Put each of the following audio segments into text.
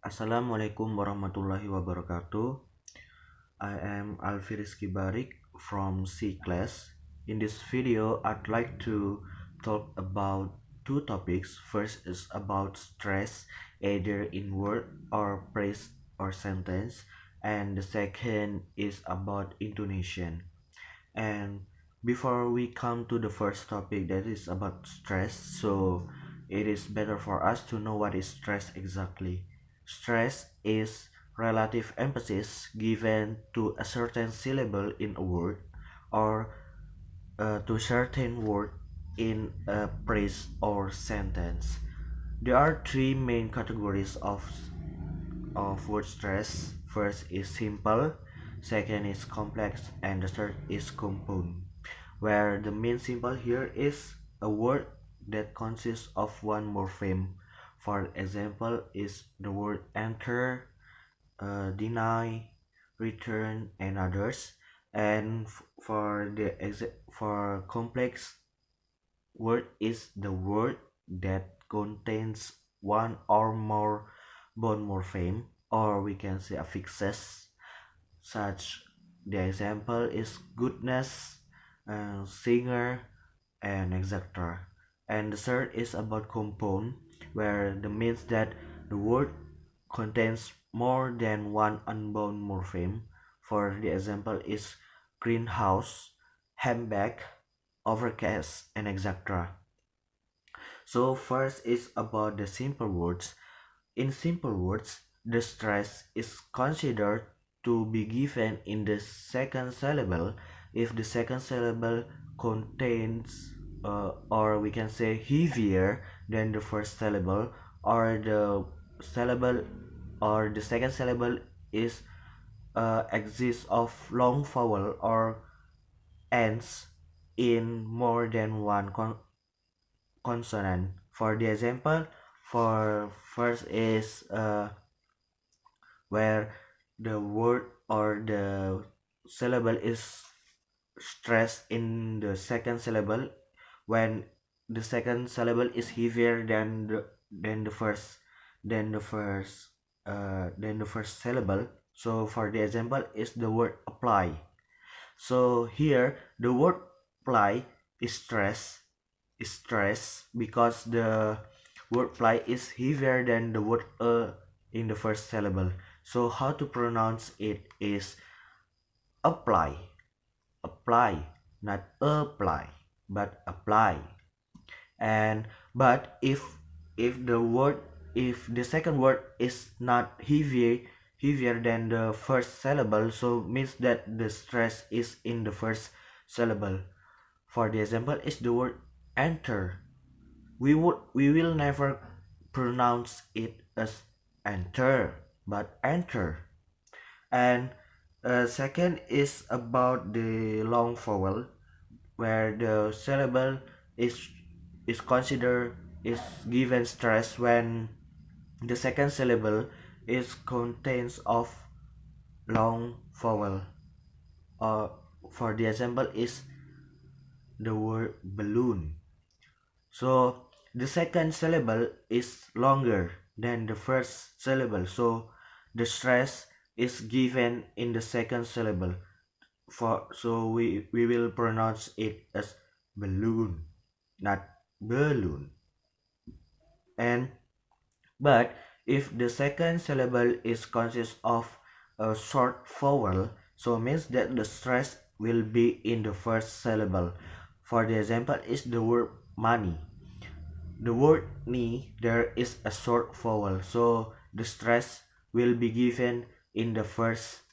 Assalamualaikum warahmatullahi wabarakatuh. I am Alfi Rizky Barik from C class. In this video, I'd like to talk about two topics. First is about stress, either in word or phrase or sentence, and the second is about intonation. And before we come to the first topic, that is about stress, so it is better for us to know what is stress exactly. Stress is relative emphasis given to a certain syllable in a word, or to certain word in a phrase or sentence. There are three main categories of word stress. First is simple, second is complex, and the third is compound, where the main symbol here is a word that consists of one morpheme. For example, is the word enter, deny, return, and others. And for complex word is the word that contains one or more bone morpheme, or we can say affixes. Such the example is goodness, singer, and etc. And the third is about compound, where the means that the word contains more than one unbound morpheme. For the example is greenhouse, handbag, overcast, and etc. So first is about the simple words. In simple words, the stress is considered to be given in the second syllable if the second syllable contains or we can say heavier than the first syllable, or the syllable or the second syllable is exists of long vowel or ends in more than one consonant. For the example, for first is where the word or the syllable is stressed in the second syllable when the second syllable is heavier than the first than the first than the first syllable. So for the example is the word apply. So here the word apply is stress because the word apply is heavier than the word in the first syllable. So how to pronounce it is apply, apply, not apply, but apply. And but if the second word is not heavier than the first syllable, so means that the stress is in the first syllable. For the example is the word enter. We will never pronounce it as enter, but enter. And second is about the long vowel, where the syllable is is considered is given stress when the second syllable is contains of long vowel. For the example is the word balloon. So the second syllable is longer than the first syllable, so the stress is given in the second syllable. So we will pronounce it as balloon, not balloon. And but if the second syllable is consists of a short vowel, so means that the stress will be in the first syllable. For the example is the word money. The word ni, there is a short vowel, so the stress will be given in the first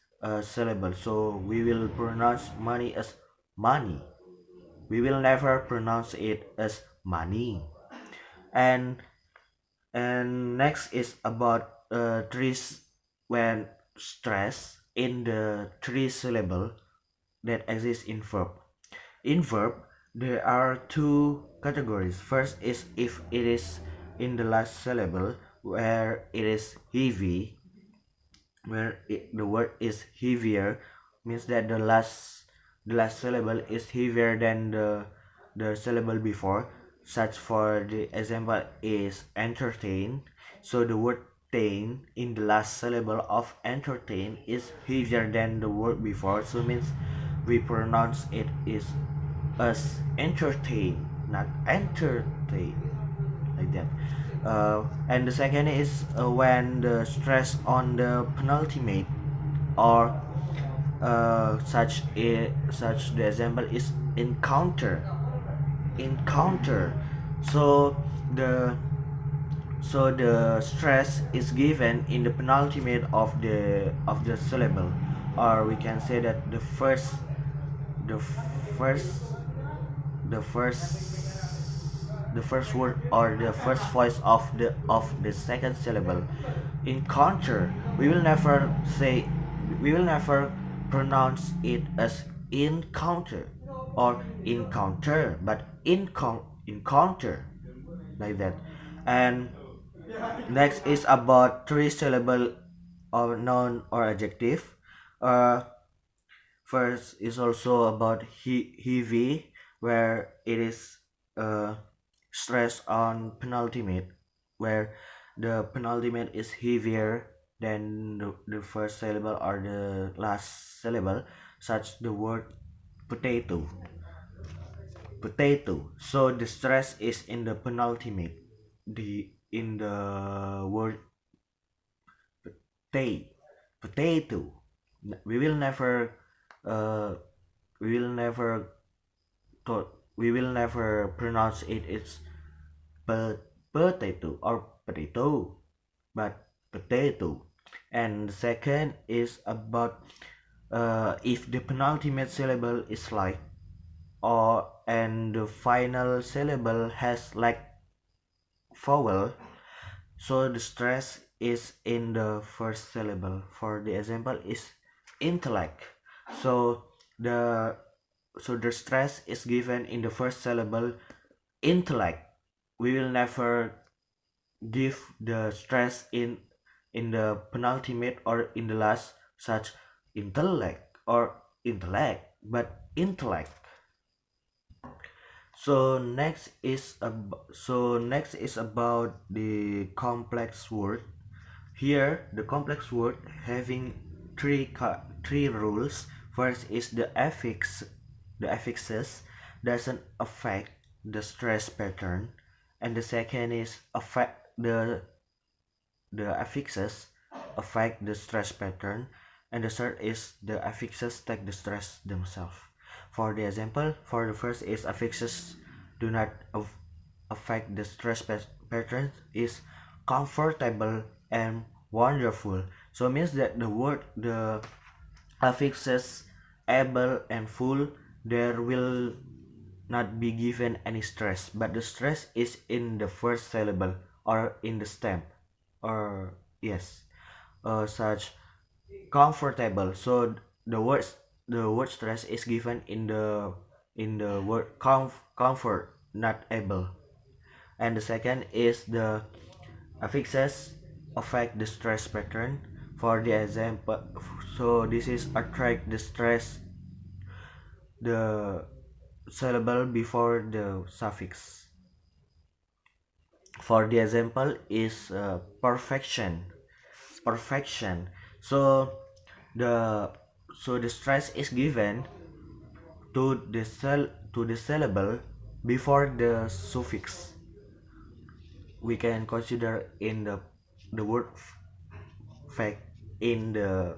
syllable. So we will pronounce money as money. We will never pronounce it as money. And next is about trees when stress in the three syllable that exist in verb. In verb, there are two categories. First is if it is in the last syllable where it is heavy, the word is heavier, means that the last syllable is heavier than the syllable before. Such for the example is entertain. So the word in the last syllable of entertain is heavier than the word before, so means we pronounce it is as entertain, not entertain, like that. And the second is when the stress on the penultimate or such the example is encounter. So the the stress is given in the penultimate of the syllable, or we can say that the first the first word or the first voice of the second syllable. Encounter, we will never pronounce it as encounter or encounter, but encounter, like that. And next is about three syllable or noun or adjective. uh First is also about heavy, where it is uh, stress on penultimate, where the penultimate is heavier than the first syllable or the last syllable, such the word potato. Potato. So the stress is in the penultimate, the in the word potato. Potato. We will never uh, we will never we will never pronounce it it's potato or potato, but potato. And the second is about if the penultimate syllable is like, or and the final syllable has like vowel, so the stress is in the first syllable. For the example is intellect. So the the stress is given in the first syllable intellect. We will never give the stress in the penultimate or in the last, such intellect or intellect, but intellect. So next is about the complex word. Here the complex word having three rules. First is the affixes doesn't affect the stress pattern, and the second is affect the affixes affect the stress pattern, and the third is the affixes take the stress themselves. For the example, for the first is affixes do not affect the stress pattern is comfortable and wonderful. So it means that the affixes able and full, there will not be given any stress, but the stress is in the first syllable or in the stem, or yes, such comfortable. So the word stress is given in the word comfort, not able. And the second is the affixes affect the stress pattern. For the example, so this is attract the stress the syllable before the suffix. For the example is perfection. So the the stress is given to to the syllable before the suffix. We can consider in the word fact in the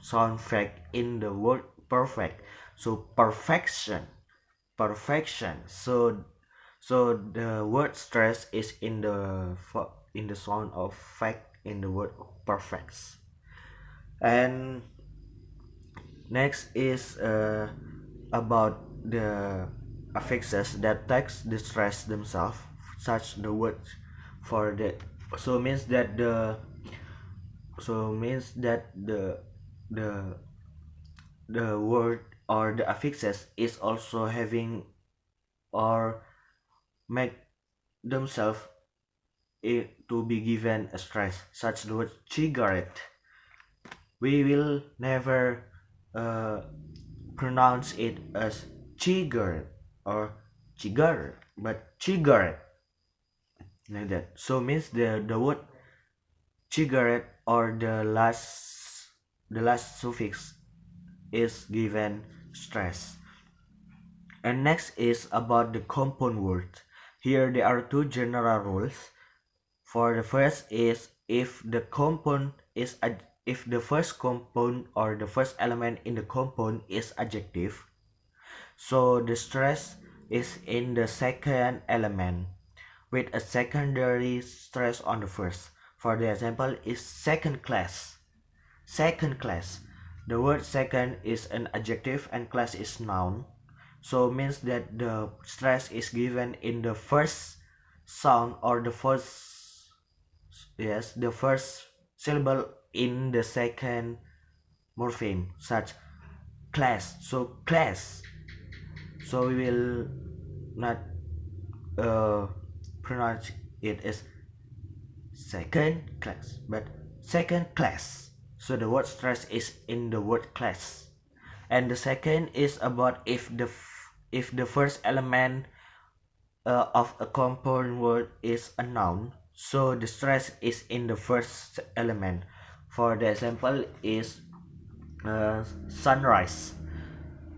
sound fact in the word perfect. So perfection. So the word stress is in the sound of fact in the word perfect. And next is about the affixes that takes the stress themselves, such the word for the so means that the the word or the affixes is also having or make themselves to be given a stress, such the word cigarette. We will never uh, pronounce it as cigarette or cigar, but cigarette. like that. So means the word cigarette or the last suffix is given stress. And next is about the compound word. Here there are two general rules. For the first is if the first compound or the first element in the compound is adjective, so the stress is in the second element with a secondary stress on the first. For the example is second class. Second class. The word second is an adjective and class is noun. So means that the stress is given in the first sound or the first syllable in the second morpheme, such class. So class. So we will not uh, pronounce it as second class, but second class. So the word stress is in the word class. And the second is about if the first element of a compound word is a noun, so the stress is in the first element. For the example is sunrise.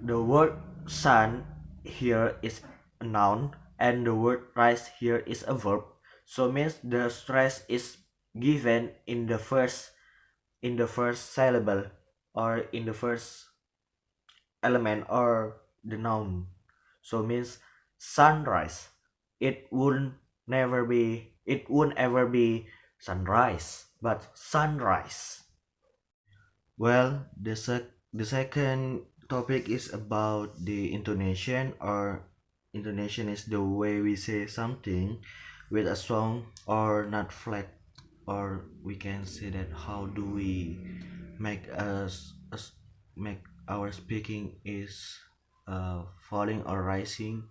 The word sun here is a noun and the word rise here is a verb. So means the stress is given in the first syllable or in the first element or the noun. So means sunrise. It wouldn't ever be sunrise, but sunrise. Well, the second topic is about the intonation, or intonation is the way we say something with a song or not flat, or we can say that how do we make us make our speaking is falling or rising,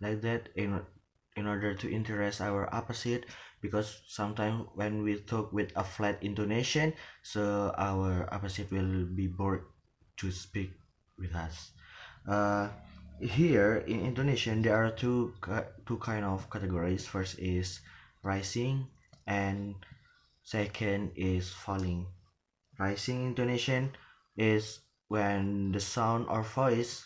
like that, in order to interest our opposite, because sometimes when we talk with a flat intonation, so our opposite will be bored to speak with us. uh, Here in intonation there are two kind of categories. First is rising and second is falling. Rising intonation is when the sound or voice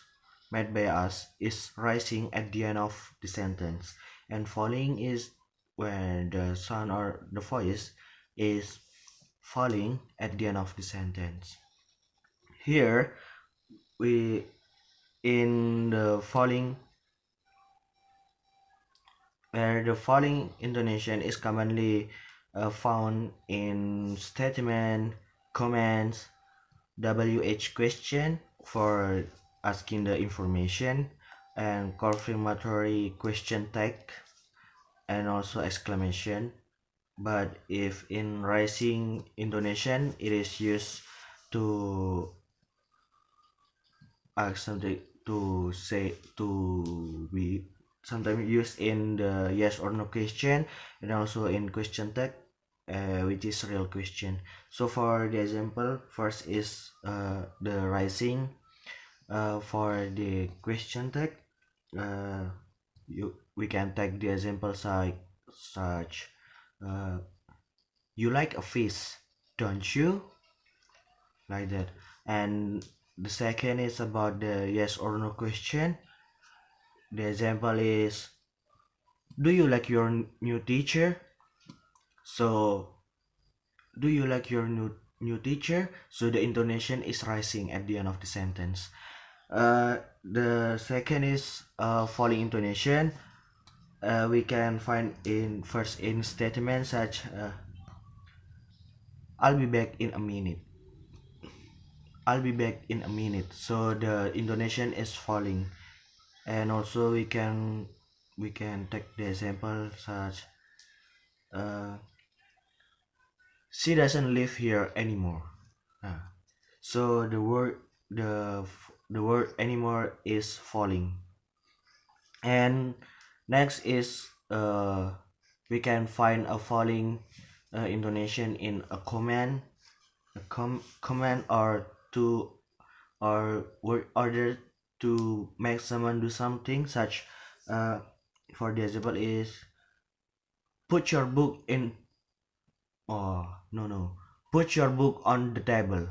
made by us is rising at the end of the sentence, and falling is when the sound or the voice is falling at the end of the sentence. Here we in the falling where the falling intonation is commonly found in statement, comments, WH question for asking the information, and confirmatory question tag, and also exclamation. But if in rising intonation, it is used to ask something, to say, to be sometimes used in the yes or no question, and also in question tag, which is real question. So for the example, first is the rising. For the question tag, uh, we can take the example such uh, you like a fish, don't you, like that. And the second is about the yes or no question. The example is, do you like your new teacher? So do you like your new teacher? So the intonation is rising at the end of the sentence. The second is falling intonation. We can find in first in statements such I'll be back in a minute. I'll be back in a minute. So the intonation is falling. And also we can take the example such uh, she doesn't live here anymore. Uh, so the word anymore is falling. And next is we can find a falling intonation in a command, command, or to or word order to make someone do something, such uh, for the example is put your book in. Oh, no, no. Put your book on the table.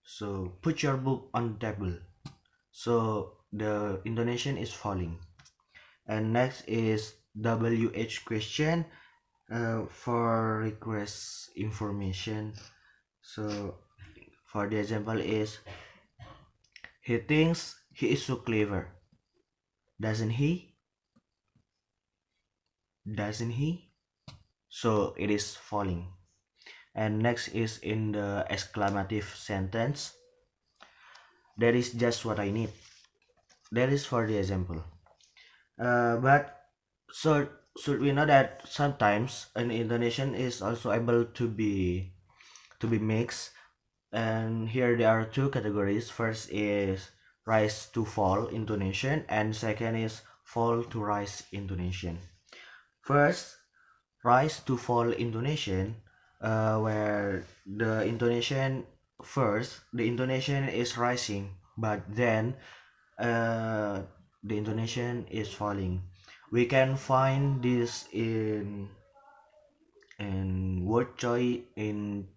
So put your book on the table. So the intonation is falling. And next is WH question for request information. So for the example is he thinks he is so clever, doesn't he? Doesn't he? So it is falling. And next is in the exclamative sentence. That is just what I need. That is for the example. But so should we know that sometimes an intonation is also able to be mixed, and here there are two categories. First is rise to fall intonation, and second is fall to rise intonation. First, rise to fall intonation, where the intonation first the intonation is rising, but then uh, the intonation is falling. We can find this in word choice, in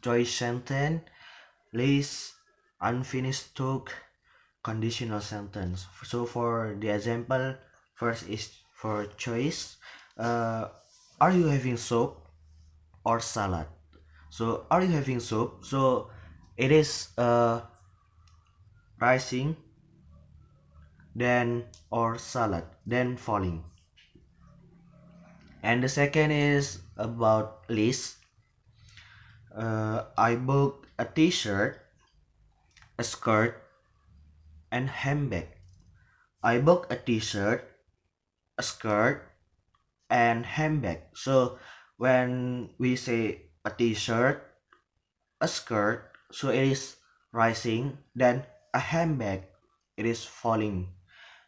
choice sentence, list, unfinished talk, conditional sentence. So for the example, first is for choice. Uh, are you having soup or salad? So are you having soup? So it is rising, then or salad, then falling. And the second is about list. I booked a t-shirt, a skirt, and handbag. I booked a t-shirt, a skirt, and handbag. So when we say a t-shirt, a skirt, so it is rising, then a handbag, it is falling.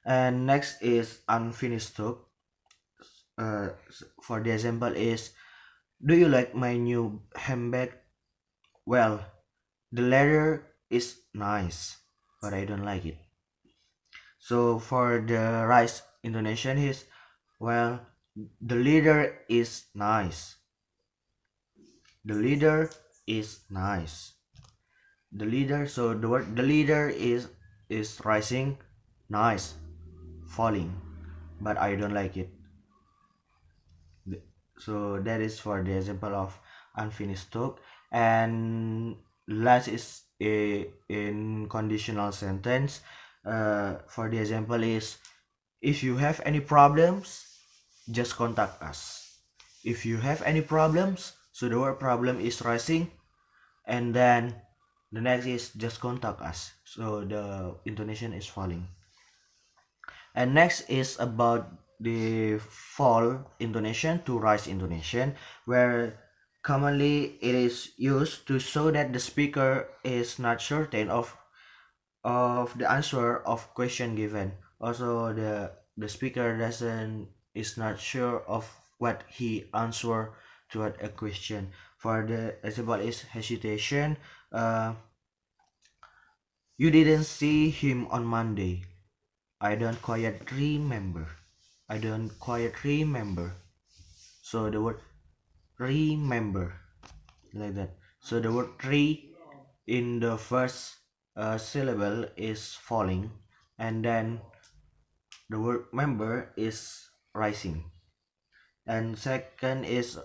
And next is unfinished talk. For the example is, do you like my new handbag? Well, the leather is nice, but I don't like it. So for the rise intonation is, well, the leader is nice. The leader is nice. The leader, so the word the leader is rising, nice, falling, but I don't like it. So that is for the example of unfinished talk. And last is in conditional sentence. For the example is, if you have any problems, just contact us. If you have any problems, so the word problem is rising, and then the next is just contact us, so the intonation is falling. And next is about the fall intonation to rise intonation, where commonly it is used to show that the speaker is not certain of the answer of question given. Also the speaker doesn't is not sure of what he answer to a question. For the example is hesitation. You didn't see him on Monday. I don't quite remember. I don't quite remember. So the word remember, like that. So the word re in the first syllable is falling, and then the word member is rising. And second is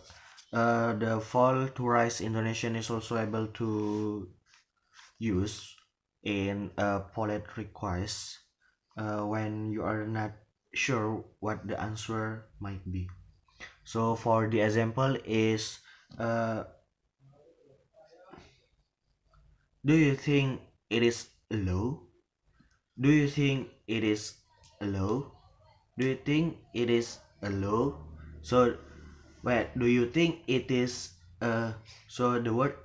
the fall to rise intonation is also able to use in a polite request when you are not sure what the answer might be. So for the example is, uh, do you think it is low? Do you think it is low? Do you think it is low? So wait, do you think it is so the word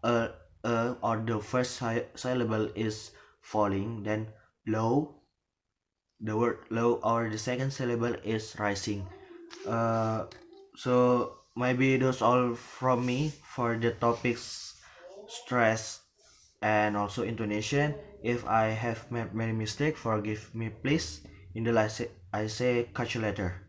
uh or the first syllable is falling, then low, the word low or the second syllable is rising. uh so maybe those all from me for the topics stress and also intonation. If I have made many mistakes, forgive me please. In the last I say catch you later.